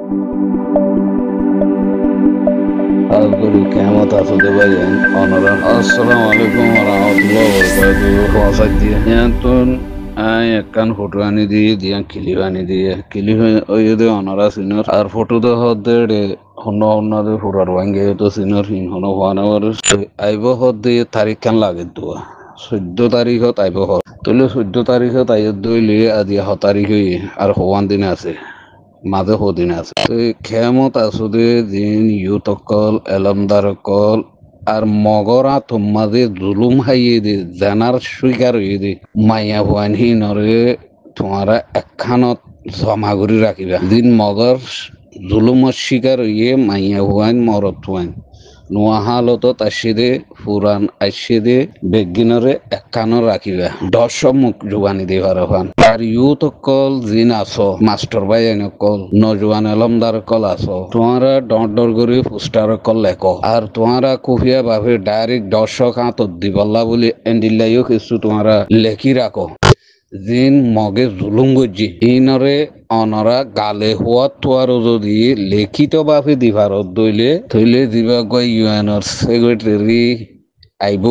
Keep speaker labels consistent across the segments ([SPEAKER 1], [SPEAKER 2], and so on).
[SPEAKER 1] Algori kemat asode bayan onoran assalamu alaikum warahmatullahi wabarakatuh wasajia yantun ay ekkan photo ani diyan clip ani diye clip oyede onora sinor ar photo do hodde honno honno de furar wange to sinor hin honno wanawar aibo hodde tarik kan লাগে দুয়া 14 তারিখত আইব হল তলে 14 তারিখত আইব দইলে আজি 7 তারিখ আর হওয়ান দিন আছে মাঝে হদিন আছে খেমত আসুদে দিন ইউতকল এলমদারকল আর মগরা তোমাদে জুলুম হাইয়ে দে জানার স্বীকার হইয়ে দে মাইয়া ভুয়ান হি নরে তোমারা একখানত জমা করে রাখিবা দিন মগর জুলুমর শিকার হইয়ে মাইয়া ভুয়ান মরত ভুয়ান নোয়া হালতত আসিদে পুরান আসিদে বেগিনরে একখানো রাখিবা দশ মুখ জুবানি দিবার হান আর ইউথ কল জিন আছো মাস্টার ভাই কল নজওয়ান এলমদার কল আছো তোমারা ডর করে পোস্টার কল লেখো আর তোমারা কুফিয়া ভাবে ডাইরেক্ট দর্শক হাতত দিবল্লা বলে এন্ডিল্লাইও কিছু তোমারা লেখি রাখো জিন মগে জুলুম গজি ইনরে অনরা গালে হওয়া তোয়ারও যদি লিখিত ভাবে দিভারত দইলে থইলে দিবা গই ইউএনর সেক্রেটারি আইব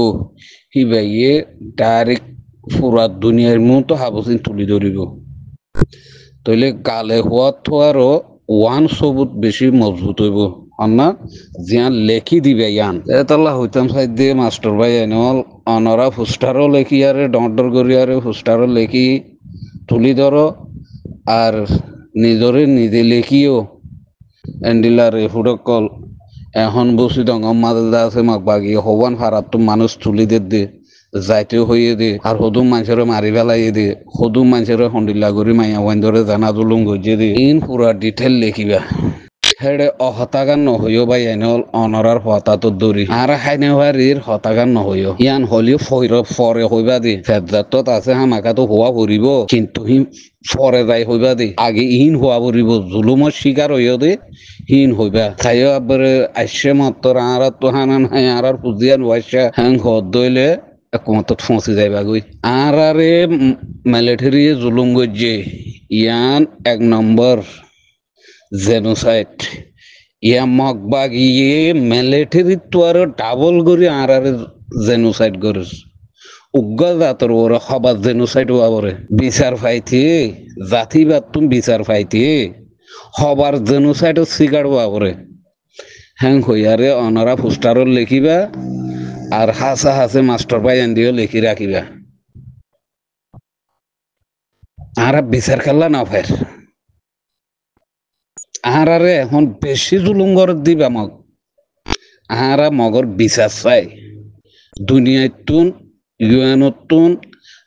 [SPEAKER 1] হিবাইয়ে ডাইরেক্ট পুরা দুনিয়ার মতো হাবসিন তুলি ধরিব তইলে গালে হওয়া তোয়ারও ওয়ান সবুত বেশি মজবুত হইব অন্না জিয়ান লেখি দিবে ইয়ান এতলা হইতাম সাইড দিয়ে মাস্টার ভাই এনল অনরা পোস্টারও লেখি আরে ডর করি আরে পোস্টারও লেখি তুলি ধরো আর নিজরে নিজে লেখিও এন্ডিলারে ফুডকল এখন বসি ডঙম মাদা আছে মাক বাগি হবান ফারাত তো মানুষ তুলি দে যাইতে হইয়ে দে আর সদুম মানুষের মারি ফেলাই দে সদুম মানুষের হন্ডিলা করি মাইয়া ওয়ান ধরে জানা জুলুম গজিয়ে দে ইন পুরা ডিটেল লেখিবা হেডে অহতাগান নহইও বাই এনল অনরার হতাতো দৌরি আর হাইনে হারির হতাগান নহইও ইয়ান হলিও ফরে হইবা দি ফেদাতত আছে হামাকা তো হওয়া ভরিব কিন্তু হি ফরে যাই হইবা দি আগে ইন হওয়া ভরিব জুলুমর শিকার হইও দে হিন হইবা খাইও আবার আইসে মাত্র আর তো হানান হাই আর পুজিয়ান ওয়াইসা হ্যাং হদ দইলে একমতত ফসি যাইবা গই আর আরে মিলিটারি জুলুম গজে ইয়ান এক নম্বর জেনোসাইড ইয়া মগবাগিয়ে মিলিটারি তো আর ডাবল করি আর জেনোসাইড করিস উগ্র জাতর ওরা সবার জেনোসাইড হওয়া বিচার পাইতে জাতিবাদ তুমি বিচার পাইতে সবার জেনোসাইড শিকার হওয়া হ্যাং হইয়ারে অনারা পোস্টারও লেখিবা আর হাসা হাসে মাস্টার ভাই দিও লেখি রাখিবা আর বিচার খেলা না ফের আহারে এখন বেশি জুলুম করে দিবা মগ আহারা মগর বিচার চাই দুনিয়ায় তুন ইউএনত তুন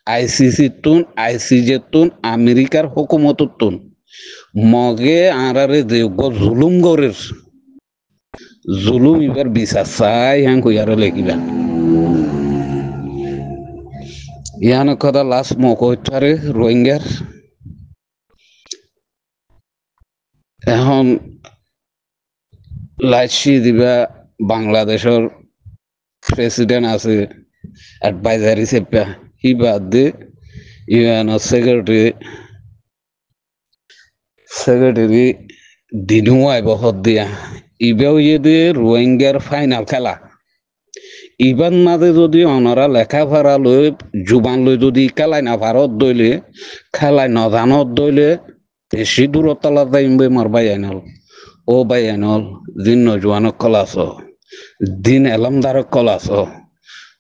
[SPEAKER 1] আইসিসি তুন আইসিজে তুন আমেরিকার হুকুমত তুন মগে আহারে দেব জুলুম করে জুলুম এবার বিচার চাই হ্যাঁ কইয়ারো লেখিবা ইয়ান কথা লাস্ট মক হইতারে রোহিঙ্গার এখন লাইসি দিবা বাংলাদেশের প্রেসিডেন্ট আছে অ্যাডভাইজারি চেপা হি বাদ দে ইউএনর সেক্রেটারি দিনু আইব হদ দিয়া ইবেও যদি রোহিঙ্গার ফাইনাল খেলা ইবান মাঝে যদি অনরা লেখাপড়া লই জুবান লই যদি খেলাই না ভারত দইলে খেলাই নজানত দইলে বেশি দূরত তলা যাইম মার বাই আইনল ও বাই আইনল দিন নজওয়ানক কল আছো দিন এলমদারক কল আছো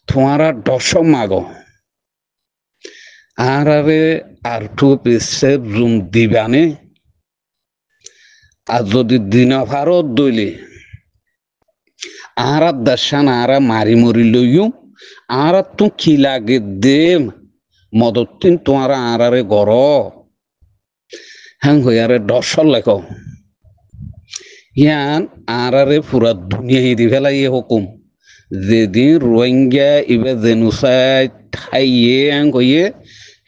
[SPEAKER 1] তোমারা দর্শক মাগো আরে আর টু পিসে জুম দিবানে আর যদি দিন ভারত দইলে আর দর্শন আর মারি মরি লইও আর তো কি লাগে দে মদতিন তোমার আরে গর হ্যাং হইয়ারে দর্শন লেখ ইয়ান আরে পুরা দুনিয়া দি ফেলাই হুকুম যেদিন রোহিঙ্গা ইবে জেনোসাইড খাইয়ে হ্যাং হইয়ে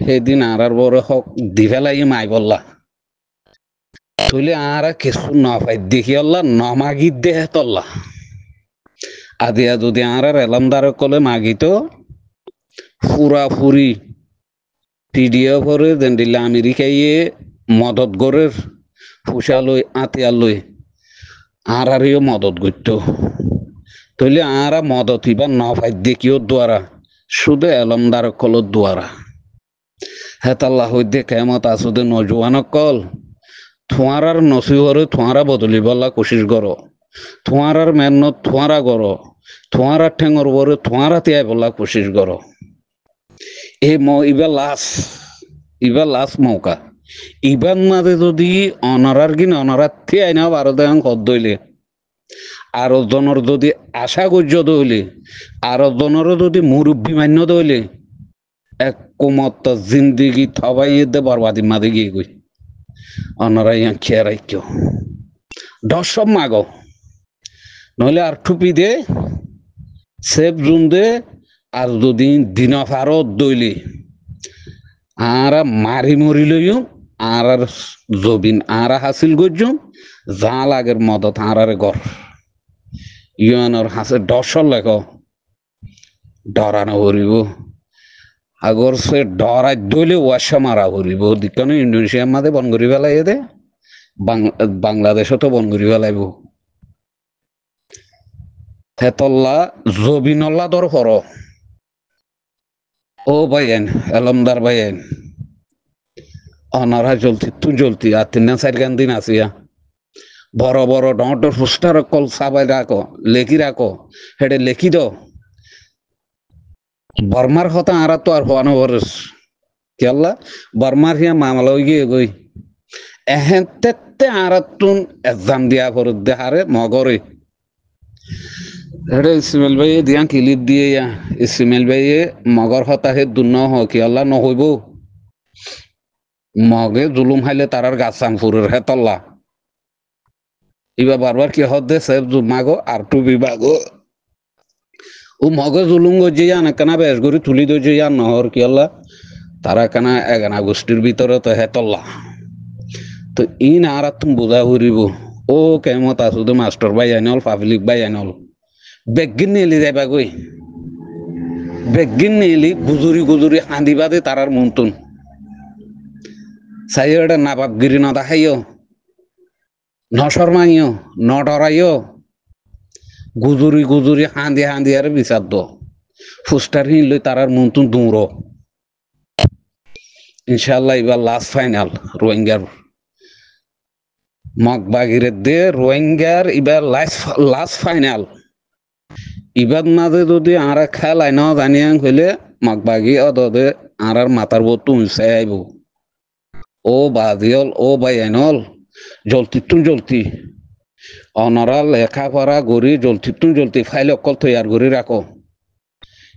[SPEAKER 1] সেদিন আর বড় হক দি ফেলাই মাই বললা তুলে আর কিছু না পাই দেখি আল্লাহ নমাগি দেহ তল্লা আদিয়া যদি আর এলামদার কলে মাগিত পুরাপুরি পিডিএফ করে দেন দিলে আমেরিকাইয়ে মদত করে ফুসালই আতিয়ালই আরিও মদত করত তইলে আরা মদত ইবা নফাই দেখিও দ্বারা শুধু এলমদার কলত দ্বারা হেতাল্লাহ হইতে কেমত আসুদে নজওয়ান কল থোঁয়ারার নসিহরে থোঁয়ারা বদলিবল্লা কোশিশ করো থোঁয়ারার মেহনত থোঁয়ারা করো থোঁয়ারার ঠেঙর বরে থোঁয়ারা তিয়াই বল্লা কোশিশ করো এই ইবা লাস মৌকা ইবার মাঝে যদি অনারার কিন অনারার তিয়াই না বারো দেন কদ দইলে আরো জনের যদি আশা করছ দইলে আরো জনের যদি মুরব্বী মান্য দইলে এক কুমত জিন্দিগি থবাই দে বরবাদি মাঝে গিয়ে গই অনারা ইয়া খেয়ে রাখো দশম মাগো নহলে আর টুপি দে সেফ জুন দে আর যদি দিন ফারত দইলে আর মারি মরি লইও আর জবিন আর হাসিল করছুম যা লাগের মদত আর গর ইয়নর হাসে দশর লেখ ডরানো হরিব আগর সে ডরাই দইলে ওয়াশা মারা হরিব দিকনে ইন্ডোনেশিয়ার মাঝে বন করি পেলাই দে বাংলাদেশও তো বন করি পেলাইব হেতল্লা জবিনল্লা দর হর ও ভাইয়েন এলমদার ভাইয়েন অনারা জ্বলতি আর তিন চার গান দিন আসিয়া বড় বড় ডর পোস্টার কল সাবাই রাখো লেখি রাখো হেডে লেখি দ বর্মার হতা আর তো আর হওয়ানো বরস কেল্লা বর্মার হিয়া মামলা গিয়ে গই এহেন তেতে আর তুন এক্সাম দিয়া ফরত দেহারে মগরে হেডে ইসমাইল ভাই দিয়া কিলিপ দিয়ে ইসমাইল ভাইয়ে মগর হতা হে দুন হ কেল্লা নহইব মগে জুলুম হাইলে তারার গাছাং ফুরের হেতল্লা ইবা বারবার কি হদে সেব মাগো আর টু বিভাগো ও মগে জুলুম গজি আন কেনা বেশ করে তুলি দই আন নহর কি আল্লাহ তারা কেনা এগানা গোষ্ঠীর ভিতরে তো হেতল্লা তো ইন আর তুমি বোঝা ফুরিব ও কেমত আছো তো মাস্টার ভাই আইনল পাবলিক ভাই আইনল বেগিন নিলি যাবা গই বেগিন নিলি গুজুরি গুজুরি হাঁদিবা দে তারার মন্তুন চাই এটা নাবাবগিরি ন দেখাইও ন শর্মাইও ন ডরাইও গুজুরি গুজুরি হাঁদি হাঁদি আর বিচার দ ফুস্টার হিনলে তারার মন্তুন দৌড় ইনশাল্লাহ এবার লাস্ট ফাইনাল রোহিঙ্গার মগবাগিরে দে রোহিঙ্গার এবার লাস্ট ফাইনাল এবার মাঝে যদি আর খেলাই ন জানিয়ে হইলে মগবাগি অদে আর মাথার বোধ উঁচাই আইব ও বাজিয়ল ও বাইনল জলতি অনরা লেখাপড়া গড়ি জলতি ফাইল অকল তৈয়ার করি রাখো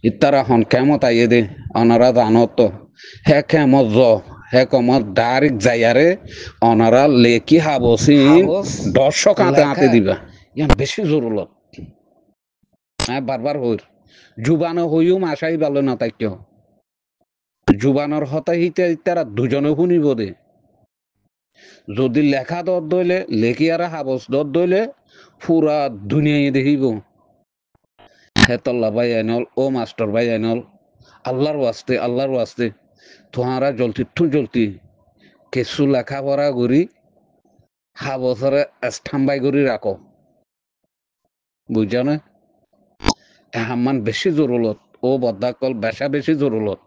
[SPEAKER 1] ইতারা হন কেমত আইয়ে দে অনরা জানত হে কেমত হে কমত ডাইরেক্ট যাইয়ারে অনরা লেখি হাবসি দর্শক হাতে দিবা ইয়ান বেশি জরুরত হ্যাঁ বারবার হইর জুবানো হইও মাসাই ভালো না তাই কেউ জুবানোর হতা হিতে তারা দুজনে শুনিব দে যদি লেখা দর দইলে লেখি আর হাবস দর দইলে পুরা দুনিয়ায় দেখিব হেতল্লা ভাই আইনল ও মাস্টার ভাই আইনল আল্লাহর ওয়াস্তে তোহারা জলতি কিছু লেখাপড়া করি হাবসরে স্থাম্বাই করি রাখো বুঝা না এহামান বেশি জরুরত ও বদাকল বেশি জরুরত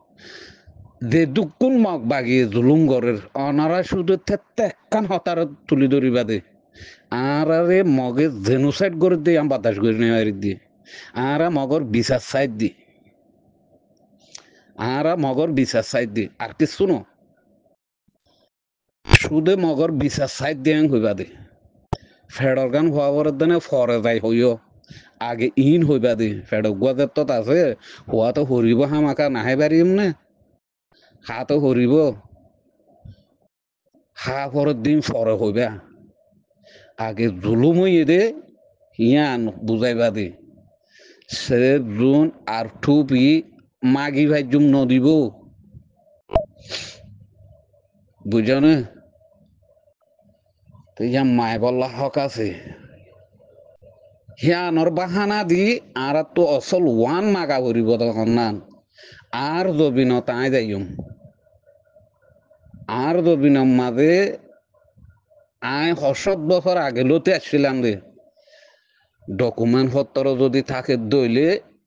[SPEAKER 1] দে দুকুন মগ বাগিয়ে জুলুম গরের অনারা শুধু তেকান হতার তুলি ধরিবা দে আর মগে জেনোসাইড করে দিয়ে আম বাতাস করে নেওয়ার দিয়ে আর মগর বিচার সাইড দি আর কি শুনো শুধু মগর বিচার সাইড দিয়ে হইবা দে ফেডর গান হওয়ার দেনে ফরে যাই হইও আগে ইন হইবা দে ফেডক গুয়াদের তো আছে হওয়া তো হরিব হামাকা নাহে পারিম না হা তো হরিব হা পরের দিন ফরে হইবা আগে জুলুম হইয়ে দে হিয়ান বুঝাইবা দে সে জুন আর টুপি মাগি ভাই জুম নদিব বুঝো না তো ইয়া মায় বল্লা হক আছে হিয়ানর বাহানা দি আর তো অসল ওয়ান মাগা ভরিব তখন নান আর জবিন তাই যাইম আর জবিন মাঝে আই ৭ বছর আগে লতে আসছিলাম রে ডকুমেন্ট পত্র যদি থাকে দইলে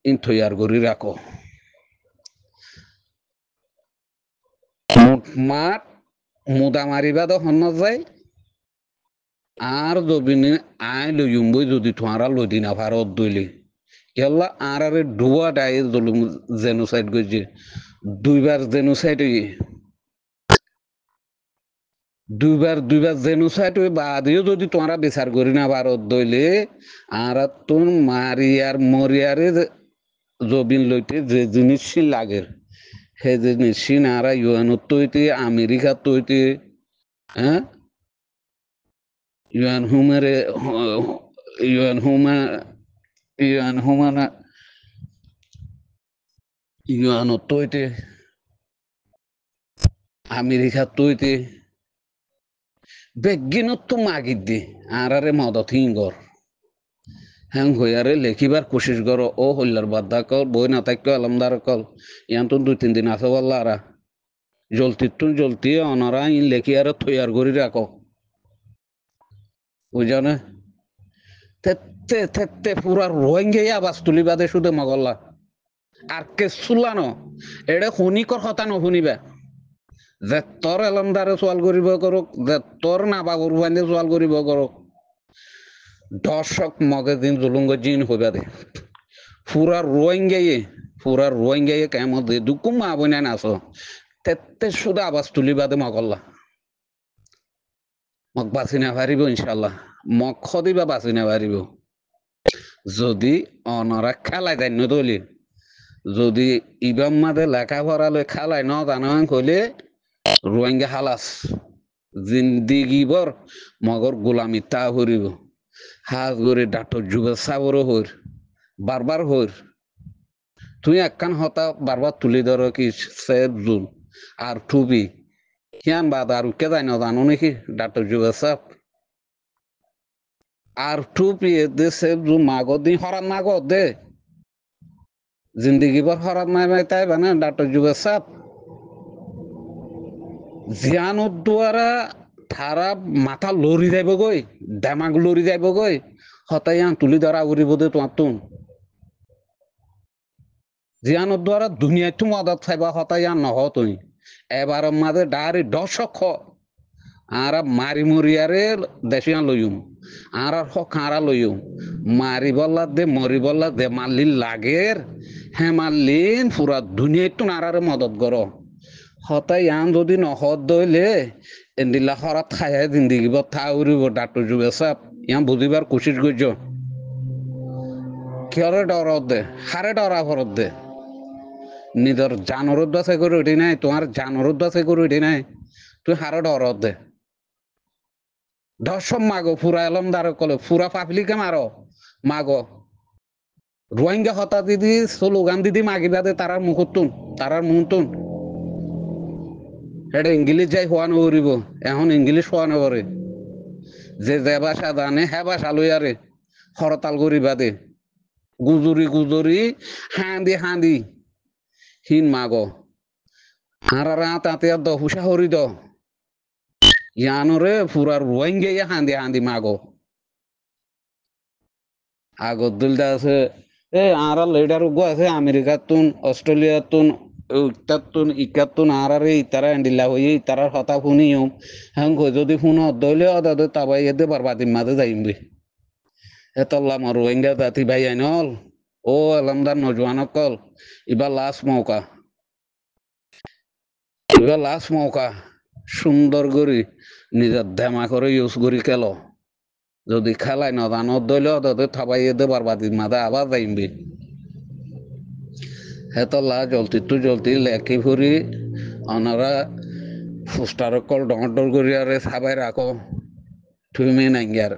[SPEAKER 1] ইন তৈয়ার করি রাখো মাঠ মুদা মারিবা তো হন যায় আর জবিনে আই লইম বই যদি তোমারা লদি না ভারত দইলে কেলা আর আরে ডুয়া ডাই জলুম জেনোসাইড গইছে 2 বার জেনোসাইড দুইবার জেনোসাইড ওই বাদেও যদি তোমরা বিচার করি না ভারত দইলে আর তোর মারিয়ার মরিয়ারে জবিন লইতে যে জিনিস লাগে সেই জিনিস নারা ইউএনত তৈতে আমেরিকা তৈতে হ্যাঁ ইউএন হুমারে ইউএন হুমা ইউএন হুমানা ইউএনত তৈতে আমেরিকা তৈতে বেগিনত তো মাগির দি আর আরে মদত হিঙ্গর হ্যাং হইয়ারে লেখিবার কোশিশ করো ও হল্লার বাদ্দা কল বই না থাকতো আলমদার কল ইয়ান তো 2-3 দিন আছে বললা আরা জলতি অনারা ইন লেখি আর তৈয়ার করি রাখো বুঝো না তেতে তেতে পুরা রোহিঙ্গে আবাস তুলি বাদে শুধু মগল্লা আর কে চুলানো এড়ে শুনিকর হতা নশুনিবা যে তোর এলমদারে সোয়াল করিব করুক যে তোর নাবা গরুবাইনে সোয়াল করিব করুক দর্শক মগে দিন জুলুঙ্গ জিন হইবা দে পুরা রোহিঙ্গাইয়ে কেমন দে দুকুম মা বইনা নাচ তেতে শুধু আবাস তুলি বাদে মগল্লা মগ বাঁচি না পারিব ইনশাল্লাহ মগ খদিবা বাঁচি না পারিব যদি অনরা খেলাই দেয় নদলি যদি ইবাম মাদে লেখাপড়া লই খেলাই ন জানান কইলে রোহিঙ্গা হালাস জিন্দিগিবর মগর গোলামি তা হরিব হাজ গরে ডাক্তার যুগে সাবর হর বারবার হর তুই একখান হতা বারবার তুলি ধর কি সেব জুল আর টুবি কিয়ান বাদ আর কে যায় না জানো নাকি ডাক্তার যুগে সাপ আর টুপি দে সেব জুল মাগর দিন হরান মাগর দে জিন্দগি ভর হরাত নাই তাই বানা ডাক্তার যুগে সাপ জিয়ানোর দ্বারা থারা মাথা লরি যাইব গই দেমাগ লরি যাইব গই হতাই তুলি ধরা উড়িব দে তোমার তুন জিয়ানোর দ্বারা দুনিয়ায় তুমি আদাত খাইবা হতাই নহ তুই এবার মাঝে ডারি দশক আর মারি মরিয়ারে দেশিয়া লইম আর খারা লইম মারি বল্লা দে মরি বল্লা দে মারলি লাগের হ্যাঁ মারলিন পুরা দুনিয়ায় তো নারারে মদত কর হতাই আন যদি নহত দইলে এন্দিলা হরাত খাই জিন্দিগি থা উড়িব ডাক্তর যুগে সাপ ইয়ান বুঝিবার কোশিশ করছ কিয়রে ডরত দে হারে ডরা ফরত দে নিজের জানরত বাছাই করে উঠি নাই তোমার জানরত বাছাই করে উঠি নাই তুই হারে ডরত দে দশম মাগো ফুরা এলমদার কলে ফুরা পাবলিকে মারো মাগো রোহিঙ্গা হতা দিদি স্লোগান দিদি মাগিবা দে তারার মুখতুন তারার মুহতুন এটা ইংলিশ যাই হওয়া নকরিব এখন ইংলিশ হওয়া নকরে যে ভাষা জানে হ্যাঁ ভাষা লইয়ারে হরতাল করিবা দে গুজরি হাঁদি হিন মাগো হারা তাতে দ হুসা হরি দ ইয়ানরে পুরার রোহিঙ্গে হাঁদি মাগো আগত দিলদা আছে আর লেডার উগো আছে আমেরিকার তুন অস্ট্রেলিয়ার তুন ইকাতুন আর ইতারা এন্ডিলা হয়ে ইতারার হতা শুনিও হ্যাঁ যদি শুনো দইলে অদাদ তাবাই এদে বারবাদিন মাঝে যাইম বে এতল্লাম রোহিঙ্গা জাতি ভাই আইনল ও এলামদার নজওয়ান কল এবার লাস্ট মৌকা সুন্দর করি নিজের ধেমা করে ইউজ করি খেল যদি খেলাই না জানো দইলে অদাদ থাবাই এদে বারবাদিন মাঝে আবার যাইম বে হেতলা জলতি লেখি ফুরি অনারা ফুস্টার কল ডর করিয়ারে সাবাই রাখো তুমি নাইঙ্গার